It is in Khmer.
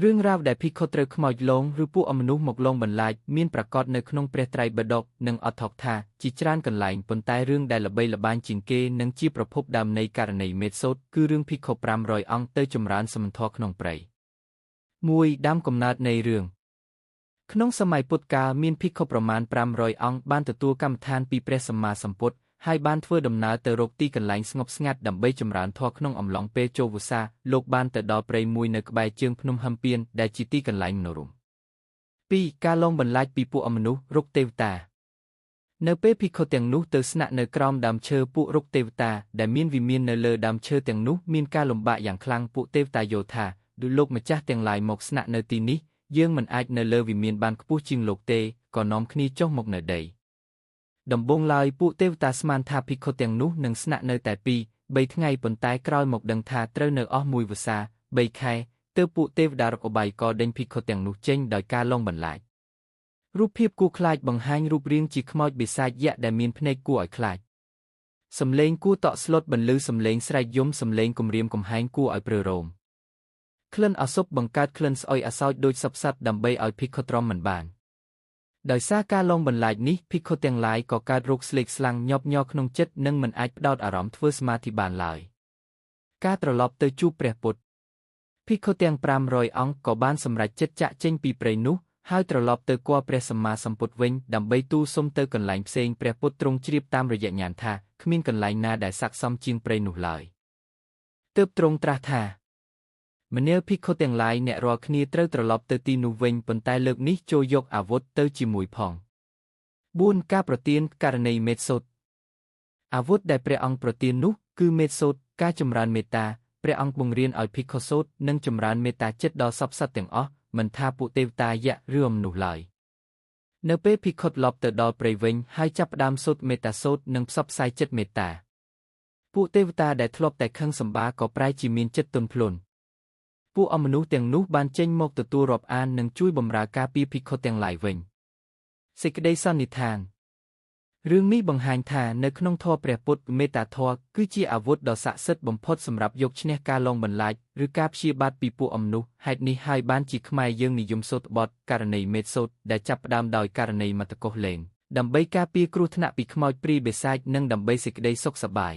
រឿងរ៉ាវដែលភិក្ខុត្រូវខ្មោចលងឬពួកអមនុស្សមកលងបន្លាចមានប្រកាសនៅក្នុងព្រះត្រៃបិដកនិងអត្ថកថាជាច្រើនកន្លែងប៉ុន្តែរឿងដែលល្បីល្បាញជាងគេនិងជាប្រភពដើមនៃករណីមេធសូតគឺរឿងភិក្ខុ500អង្គទៅចម្រើនសមធម៌ក្នុងព្រៃ1ដើមកំណើតនៃរឿងក្នុងសម័យពុទ្ធកាលមានភិក្ខុប្រមាណ500អង្គបានទទួលកម្មដ្ឋានពីព្រះសម្មាសម្ពុទ្ធហើយបានធ្វើដំណើរទៅរកទីកន្លែងស្ងប់ស្ងាត់ដើម្បីចម្រើនធម៌ក្នុងអំឡុងពេលចូលវស្សាលោកបានទៅដល់ព្រៃមួយនៅក្បែរជើងភ្នំហឹមពៀនដែលជាទីកន្លែងមនោរម្យ2ការលងបន្លាចពីពួកអមនុស្សរុក្ខទេវតានៅពេលភិក្ខុទាំងនោះទៅស្នាក់នៅក្រោមដើមឈើពួករុក្ខទេវតាដែលមានវិមាននៅលើដើមឈើទាំងនោះមានការលំបាកយ៉ាងខ្លាំងពួកទេវតាយល់ថាដូចលោកម្ចាស់ទាំងឡាយមកស្នាក់នៅទីនេះយើងមិនអាចនៅលើវិមានបានខ្ពស់ជាងលោកទេក៏នាំគ្នាចុះមកនៅដីដំបូងឡើយពួកទេវតាស្មានថាភិក្ខុទាំងនោះនឹងស្នាក់នៅតែ2-3ថ្ងៃប៉ុន្តែក្រោយមកដឹងថាត្រូវនៅអស់មួយវស្សា3ខែទើបពួកទេវតារកឧបាយកដេញភិក្ខុទាំងនោះចេញដោយការលងបន្លាចរូបភាពគួរខ្លាចបង្ហាញរូបរាងជាខ្មោចបិសាចយក្សដែលមានភ្នែកគួរឲ្យខ្លាចសំឡេងគួរតក់ស្លុតបន្លឺសំឡេងស្រែកយំសំឡេងគំរាមកំហែងគួរឲ្យព្រឺរោមក្លិនអសុបបង្កើតក្លិនស្អុយអសោចដូចសពសត្វដើម្បីឲ្យភិក្ខុទ្រាំមិនបានដោយសារការលងបន្លាចនេះភិក្ខុទាំងឡាយក៏កើតរោគស្លេកស្លាំងញាប់ញ័រក្នុងចិត្តនិងមិនអាចផ្ដោតអារម្មណ៍ធ្វើសមាធិបានឡើយការត្រឡប់ទៅជួបព្រះពុទ្ធភិក្ខុទាំង500អង្គក៏បានសម្រេចចិត្តចាកចេញពីព្រៃនោះហើយត្រឡប់ទៅគាល់ព្រះសម្មាសម្ពុទ្ធវិញដើម្បីទូលសុំទៅកន្លែងផ្សេងព្រះពុទ្ធទ្រង់ជ្រាបតាមរយៈញាណថាគ្មានកន្លែងណាដែលស័ក្តិសមជាងព្រៃនោះឡើយទើបទ្រង់ត្រាស់ថាមនាលភិក្ខុទាំងឡាយអ្នករាល់គ្នាត្រូវត្រឡប់ទៅទីនោះវិញប៉ុន្តែលើកនេះចូលយកអាវុធទៅជាមួយផង4ការប្រទានករណីមេធសូតអាវុធដែលព្រះអង្គប្រទាននោះគឺមេធសូតការចម្រើនមេត្តាព្រះអង្គបង្រៀនឲ្យភិក្ខុសូត្រនិងចម្រើនមេត្តាចិត្តដល់សព្វសត្វទាំងអស់មិនថាពួកទេវតាយក្សឬមនុស្សឡើយនៅពេលភិក្ខុត្រឡប់ទៅដល់ព្រៃវិញហើយចាប់ផ្ដើមសូត្រមេត្តាសូត្រនិងផ្សព្វផ្សាយចិត្តមេត្តាពួកទេវតាដែលធ្លាប់តែខឹងសម្បារក៏ប្រែជាមានចិត្តទន់ភ្លន់ពួកអមនុស្សទាំងនោះបានចេញមកទទួលរាប់អាននិងជួយបម្រើការពារភិក្ខុទាំងឡាយវិញសេចក្តីសន្និដ្ឋានរឿងនេះបង្ហាញថានៅក្នុងធម៌ព្រះពុទ្ធមេត្តាធម៌គឺជាអាវុធដ៏ស័ក្តិសិទ្ធិបំផុតសម្រាប់យកឈ្នះការលងបន្លាចឬការព្យាបាទពីពួកអមនុស្សហេតុនេះហើយបានជាខ្មែរយើងនិយមសូត្របទករណីមេធសូត្រដែលចាប់ផ្ដើមដោយករណីមត្តកុសលេងដើម្បីការពារគ្រោះថ្នាក់ពីខ្មោចព្រាយបិសាចនិងដើម្បីសេចក្តីសុខសប្បាយ